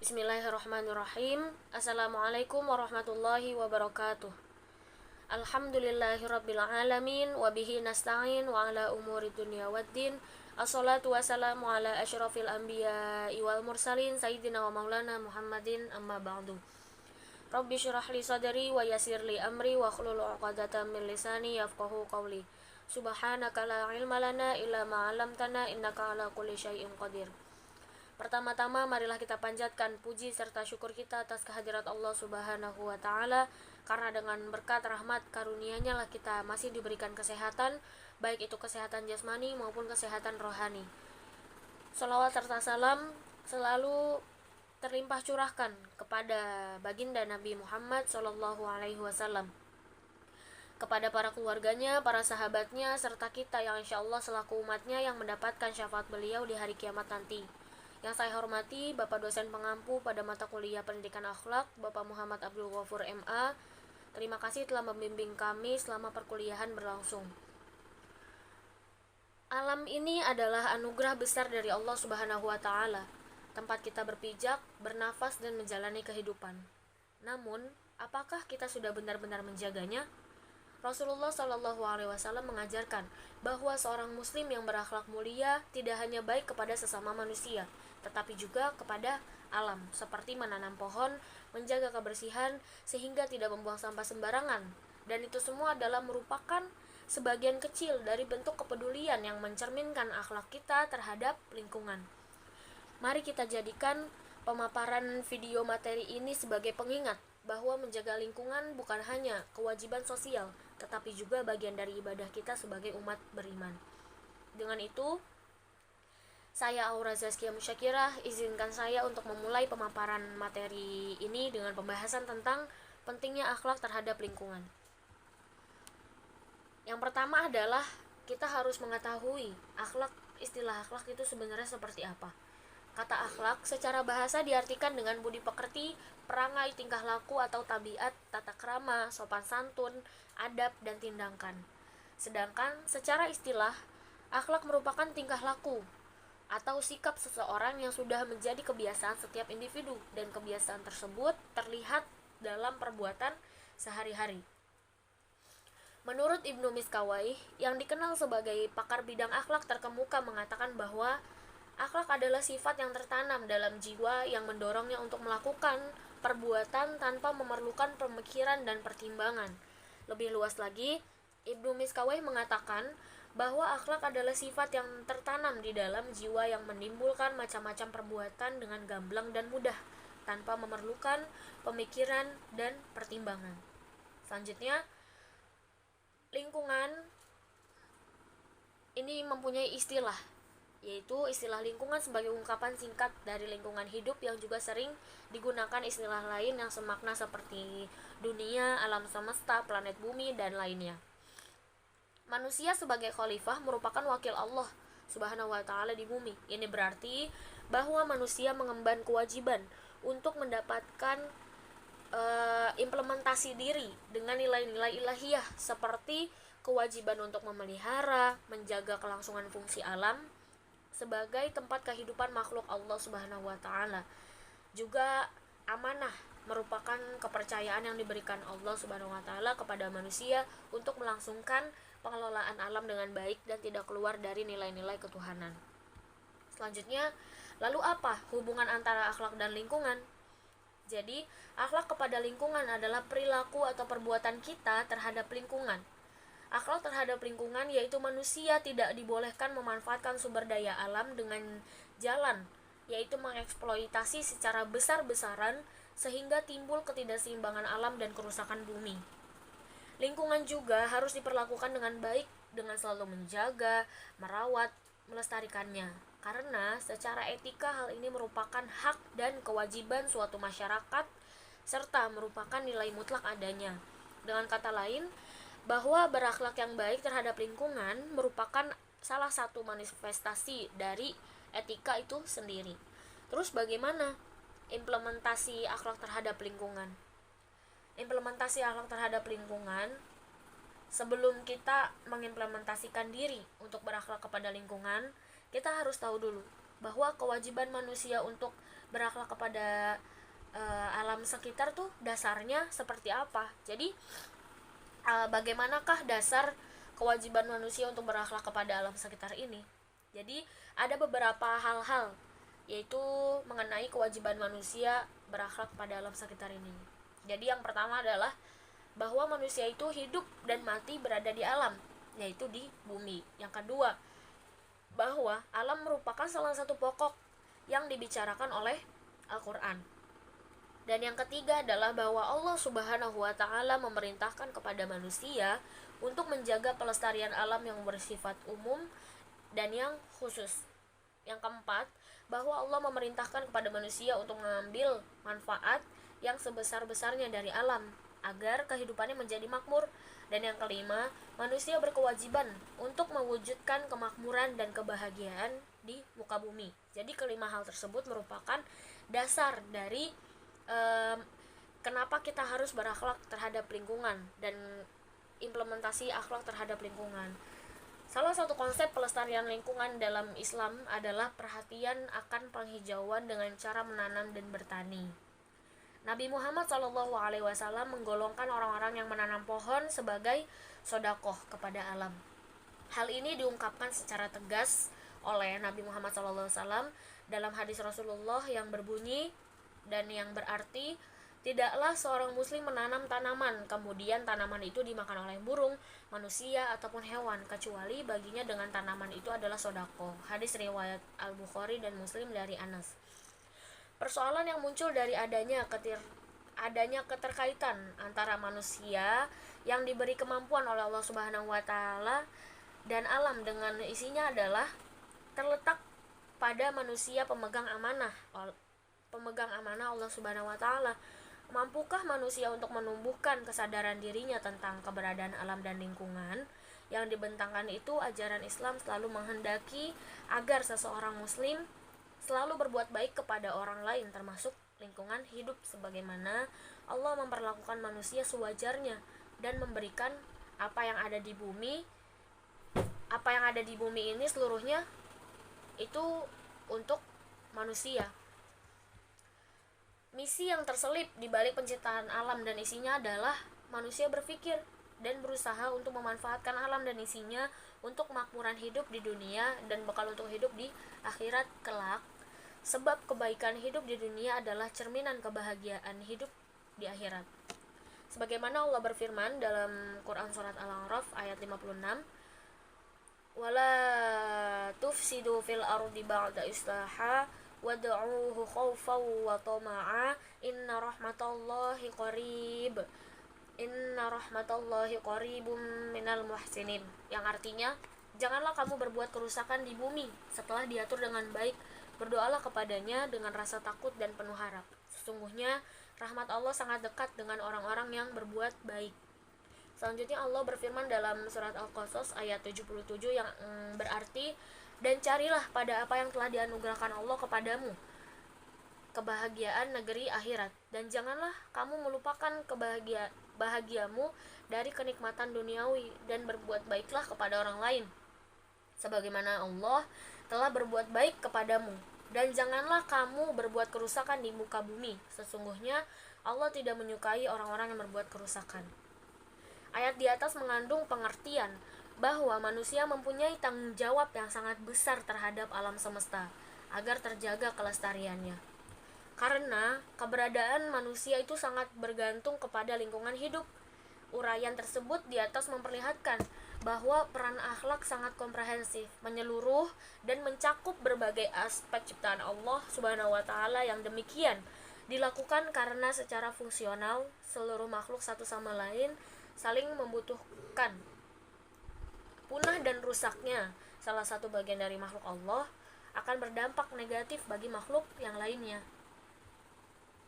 Bismillahirrahmanirrahim. Assalamualaikum warahmatullahi wabarakatuh. Alhamdulillahirabbil alamin wa bihi nasta'in wa ala umuri dunya waddin. Assalatu wassalamu ala asyrafil anbiya'i wal mursalin sayyidina wa maulana Muhammadin amma ba'du. Rabbi syrah li sadri wa yassir li amri wa hlul 'uqdatam min lisani yafqahu qawli. Subhanaka la ilma lana illa ma 'allamtana innaka ala kulli syai'in qadir. Pertama-tama marilah kita panjatkan puji serta syukur kita atas kehadirat Allah Subhanahu wa taala, karena dengan berkat rahmat karunia-Nya lah kita masih diberikan kesehatan, baik itu kesehatan jasmani maupun kesehatan rohani. Shalawat serta salam selalu terlimpah curahkan kepada baginda Nabi Muhammad sallallahu alaihi wasallam, kepada para keluarganya, para sahabatnya, serta kita yang insyaallah selaku umatnya yang mendapatkan syafaat beliau di hari kiamat nanti. Yang saya hormati Bapak dosen pengampu pada mata kuliah Pendidikan Akhlak, Bapak Muhammad Abdul Ghafur MA. Terima kasih telah membimbing kami selama perkuliahan berlangsung. Alam ini adalah anugerah besar dari Allah Subhanahu wa taala, tempat kita berpijak, bernafas dan menjalani kehidupan. Namun, apakah kita sudah benar-benar menjaganya? Rasulullah Shallallahu Alaihi Wasallam mengajarkan bahwa seorang Muslim yang berakhlak mulia tidak hanya baik kepada sesama manusia, tetapi juga kepada alam, seperti menanam pohon, menjaga kebersihan sehingga tidak membuang sampah sembarangan. Dan itu semua adalah merupakan sebagian kecil dari bentuk kepedulian yang mencerminkan akhlak kita terhadap lingkungan. Mari kita jadikan pemaparan video materi ini sebagai pengingat bahwa menjaga lingkungan bukan hanya kewajiban sosial, tetapi juga bagian dari ibadah kita sebagai umat beriman. Dengan itu, saya Aura Zaskia Musyakirah, izinkan saya untuk memulai pemaparan materi ini dengan pembahasan tentang pentingnya akhlak terhadap lingkungan. Yang pertama adalah kita harus mengetahui istilah akhlak itu sebenarnya seperti apa. Kata akhlak secara bahasa diartikan dengan budi pekerti, perangai, tingkah laku atau tabiat, tata krama, sopan santun, adab, dan tindakan. Sedangkan secara istilah, akhlak merupakan tingkah laku atau sikap seseorang yang sudah menjadi kebiasaan setiap individu, dan kebiasaan tersebut terlihat dalam perbuatan sehari-hari. Menurut Ibnu Miskawayh, yang dikenal sebagai pakar bidang akhlak terkemuka, mengatakan bahwa akhlak adalah sifat yang tertanam dalam jiwa yang mendorongnya untuk melakukan perbuatan tanpa memerlukan pemikiran dan pertimbangan. Lebih luas lagi, Ibnu Miskawayh mengatakan bahwa akhlak adalah sifat yang tertanam di dalam jiwa yang menimbulkan macam-macam perbuatan dengan gamblang dan mudah, tanpa memerlukan pemikiran dan pertimbangan. Selanjutnya, lingkungan ini mempunyai istilah, yaitu istilah lingkungan sebagai ungkapan singkat dari lingkungan hidup yang juga sering digunakan istilah lain yang semakna seperti dunia, alam semesta, planet bumi, dan lainnya. Manusia sebagai khalifah merupakan wakil Allah Subhanahu wa taala di bumi. Ini berarti bahwa manusia mengemban kewajiban untuk mendapatkan implementasi diri dengan nilai-nilai ilahiyah, seperti kewajiban untuk memelihara, menjaga kelangsungan fungsi alam sebagai tempat kehidupan makhluk Allah Subhanahu wa taala. Juga amanah merupakan kepercayaan yang diberikan Allah Subhanahu wa taala kepada manusia untuk melangsungkan pengelolaan alam dengan baik dan tidak keluar dari nilai-nilai ketuhanan. Selanjutnya, lalu apa hubungan antara akhlak dan lingkungan? Jadi, akhlak kepada lingkungan adalah perilaku atau perbuatan kita terhadap lingkungan. Akhlak terhadap lingkungan yaitu manusia tidak dibolehkan memanfaatkan sumber daya alam dengan jalan, yaitu mengeksploitasi secara besar-besaran sehingga timbul ketidakseimbangan alam dan kerusakan bumi. Lingkungan juga harus diperlakukan dengan baik dengan selalu menjaga, merawat, melestarikannya. Karena secara etika hal ini merupakan hak dan kewajiban suatu masyarakat serta merupakan nilai mutlak adanya. Dengan kata lain, bahwa berakhlak yang baik terhadap lingkungan merupakan salah satu manifestasi dari etika itu sendiri. Terus bagaimana implementasi akhlak terhadap lingkungan? Implementasi akhlak terhadap lingkungan, sebelum kita mengimplementasikan diri untuk berakhlak kepada lingkungan, kita harus tahu dulu bahwa kewajiban manusia untuk berakhlak kepada alam sekitar tuh dasarnya seperti apa. Jadi bagaimanakah dasar kewajiban manusia untuk berakhlak kepada alam sekitar ini? Jadi ada beberapa hal-hal yaitu mengenai kewajiban manusia berakhlak pada alam sekitar ini. Jadi yang pertama adalah bahwa manusia itu hidup dan mati berada di alam, yaitu di bumi. Yang kedua, bahwa alam merupakan salah satu pokok yang dibicarakan oleh Al-Quran. Dan yang ketiga adalah bahwa Allah Subhanahu wa Ta'ala memerintahkan kepada manusia untuk menjaga pelestarian alam yang bersifat umum dan yang khusus. Yang keempat, bahwa Allah memerintahkan kepada manusia untuk mengambil manfaat yang sebesar-besarnya dari alam agar kehidupannya menjadi makmur. Dan yang kelima, manusia berkewajiban untuk mewujudkan kemakmuran dan kebahagiaan di muka bumi. Jadi kelima hal tersebut merupakan dasar dari kenapa kita harus berakhlak terhadap lingkungan dan implementasi akhlak terhadap lingkungan. Salah satu konsep pelestarian lingkungan dalam Islam adalah perhatian akan penghijauan dengan cara menanam dan bertani. Nabi Muhammad SAW menggolongkan orang-orang yang menanam pohon sebagai sodakoh kepada alam. Hal ini diungkapkan secara tegas oleh Nabi Muhammad SAW dalam hadis Rasulullah yang berbunyi dan yang berarti, tidaklah seorang muslim menanam tanaman, kemudian tanaman itu dimakan oleh burung, manusia, ataupun hewan, kecuali baginya dengan tanaman itu adalah sodako. Hadis riwayat Al-Bukhari dan Muslim dari Anas. Persoalan yang muncul dari adanya keterkaitan antara manusia yang diberi kemampuan oleh Allah Subhanahu wa Ta'ala dan alam dengan isinya adalah terletak pada manusia pemegang amanah Allah Subhanahu wa Ta'ala. Mampukah manusia untuk menumbuhkan kesadaran dirinya tentang keberadaan alam dan lingkungan? Yang dibentangkan itu ajaran Islam selalu menghendaki agar seseorang muslim selalu berbuat baik kepada orang lain, termasuk lingkungan hidup, sebagaimana Allah memperlakukan manusia sewajarnya dan memberikan apa yang ada di bumi ini seluruhnya itu untuk manusia. Misi yang terselip di balik penciptaan alam dan isinya adalah manusia berpikir dan berusaha untuk memanfaatkan alam dan isinya untuk kemakmuran hidup di dunia dan bekal untuk hidup di akhirat kelak. Sebab kebaikan hidup di dunia adalah cerminan kebahagiaan hidup di akhirat. Sebagaimana Allah berfirman dalam Quran surat Al-A'raf ayat 56, "Wala tufsidu fil ardi ba'da islaha wad'uuhu khaufan wa tama'a inna rahmatallahi qaribum minal muhsinin." Yang artinya, janganlah kamu berbuat kerusakan di bumi setelah diatur dengan baik. Berdoalah kepadanya dengan rasa takut dan penuh harap. Sesungguhnya rahmat Allah sangat dekat dengan orang-orang yang berbuat baik. Selanjutnya Allah berfirman dalam surat Al-Qasas ayat 77 yang berarti, dan carilah pada apa yang telah dianugerahkan Allah kepadamu, kebahagiaan negeri akhirat, dan janganlah kamu melupakan bahagiamu dari kenikmatan duniawi, dan berbuat baiklah kepada orang lain sebagaimana Allah telah berbuat baik kepadamu, dan janganlah kamu berbuat kerusakan di muka bumi. Sesungguhnya Allah tidak menyukai orang-orang yang berbuat kerusakan. Ayat di atas mengandung pengertian bahwa manusia mempunyai tanggung jawab yang sangat besar terhadap alam semesta agar terjaga kelestariannya. Karena keberadaan manusia itu sangat bergantung kepada lingkungan hidup. Uraian tersebut di atas memperlihatkan bahwa peran akhlak sangat komprehensif, menyeluruh, dan mencakup berbagai aspek ciptaan Allah Subhanahu wa Ta'ala. Yang demikian dilakukan karena secara fungsional seluruh makhluk satu sama lain saling membutuhkan. Punah dan rusaknya salah satu bagian dari makhluk Allah akan berdampak negatif bagi makhluk yang lainnya.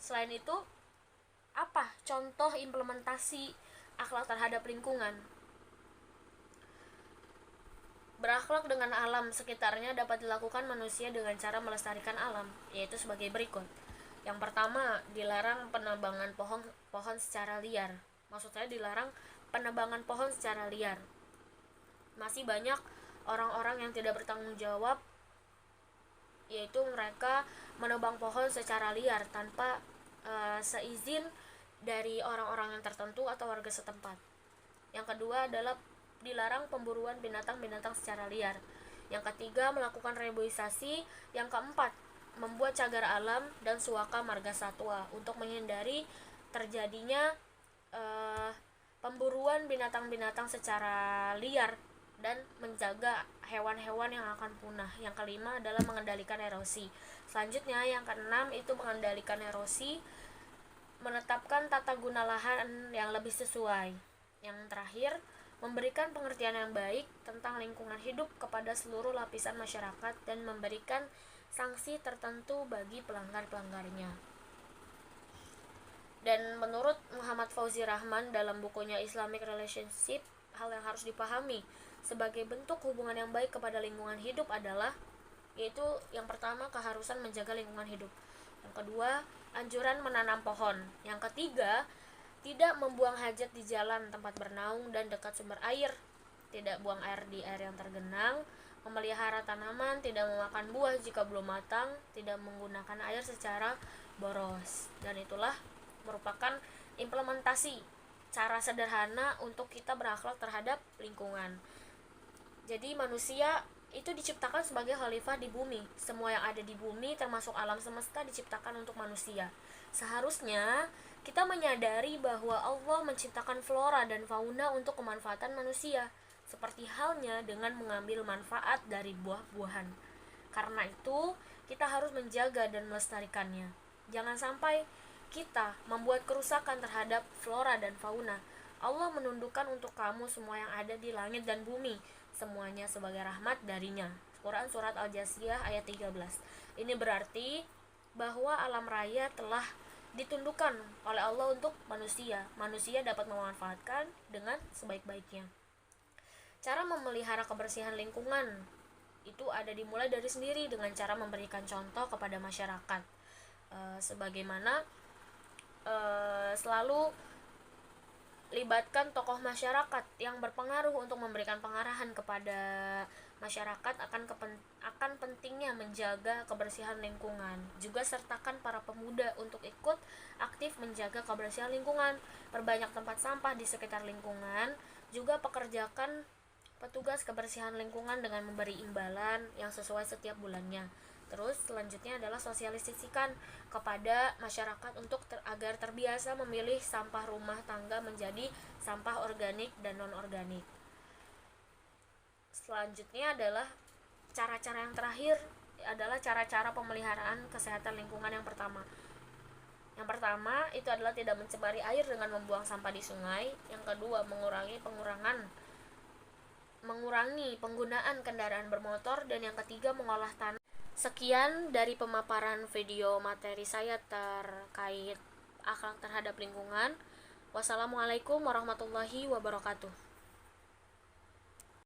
Selain itu, apa contoh implementasi akhlak terhadap lingkungan? Berakhlak dengan alam sekitarnya dapat dilakukan manusia dengan cara melestarikan alam, yaitu sebagai berikut. Yang pertama, dilarang penebangan pohon secara liar. Maksud saya dilarang penebangan pohon secara liar. Masih banyak orang-orang yang tidak bertanggung jawab yaitu mereka menebang pohon secara liar tanpa seizin dari orang-orang yang tertentu atau warga setempat. Yang kedua adalah dilarang pemburuan binatang-binatang secara liar. Yang ketiga, melakukan reboisasi. Yang keempat, membuat cagar alam dan suaka marga satwa untuk menghindari terjadinya pemburuan binatang-binatang secara liar dan menjaga hewan-hewan yang akan punah. Yang kelima adalah mengendalikan erosi. Selanjutnya yang keenam itu mengendalikan erosi, menetapkan tata guna lahan yang lebih sesuai. Yang terakhir, memberikan pengertian yang baik tentang lingkungan hidup kepada seluruh lapisan masyarakat dan memberikan sanksi tertentu bagi pelanggar-pelanggarnya. Dan menurut Muhammad Fauzi Rahman dalam bukunya Islamic Relationship, hal yang harus dipahami sebagai bentuk hubungan yang baik kepada lingkungan hidup adalah, yaitu yang pertama, keharusan menjaga lingkungan hidup. Yang kedua, anjuran menanam pohon. Yang ketiga, tidak membuang hajat di jalan, tempat bernaung, dan dekat sumber air. Tidak buang air di air yang tergenang, memelihara tanaman, tidak memakan buah jika belum matang, tidak menggunakan air secara boros. Dan itulah merupakan implementasi cara sederhana untuk kita berakhlak terhadap lingkungan. Jadi manusia itu diciptakan sebagai khalifah di bumi. Semua yang ada di bumi termasuk alam semesta diciptakan untuk manusia. Seharusnya kita menyadari bahwa Allah menciptakan flora dan fauna untuk kemanfaatan manusia, seperti halnya dengan mengambil manfaat dari buah-buahan. Karena itu, kita harus menjaga dan melestarikannya. Jangan sampai kita membuat kerusakan terhadap flora dan fauna. Allah menundukkan untuk kamu semua yang ada di langit dan bumi, semuanya sebagai rahmat darinya. Quran Surat Al-Jasiyah ayat 13. Ini berarti bahwa alam raya telah ditundukkan oleh Allah untuk manusia. Manusia dapat memanfaatkan dengan sebaik-baiknya. Cara memelihara kebersihan lingkungan itu ada dimulai dari sendiri dengan cara memberikan contoh kepada masyarakat. Sebagaimana selalu libatkan tokoh masyarakat yang berpengaruh untuk memberikan pengarahan kepada masyarakat akan pentingnya menjaga kebersihan lingkungan. Juga sertakan para pemuda untuk ikut aktif menjaga kebersihan lingkungan. Perbanyak tempat sampah di sekitar lingkungan. Juga pekerjakan petugas kebersihan lingkungan dengan memberi imbalan yang sesuai setiap bulannya. Terus selanjutnya adalah sosialisasikan kepada masyarakat untuk agar terbiasa memilih sampah rumah tangga menjadi sampah organik dan non-organik. Selanjutnya adalah cara-cara yang terakhir adalah cara-cara pemeliharaan kesehatan lingkungan yang pertama. Yang pertama itu adalah tidak mencemari air dengan membuang sampah di sungai. Yang kedua, mengurangi penggunaan kendaraan bermotor. Dan yang ketiga, mengolah tanah. Sekian dari pemaparan video materi saya terkait akhlak terhadap lingkungan. Wassalamualaikum warahmatullahi wabarakatuh.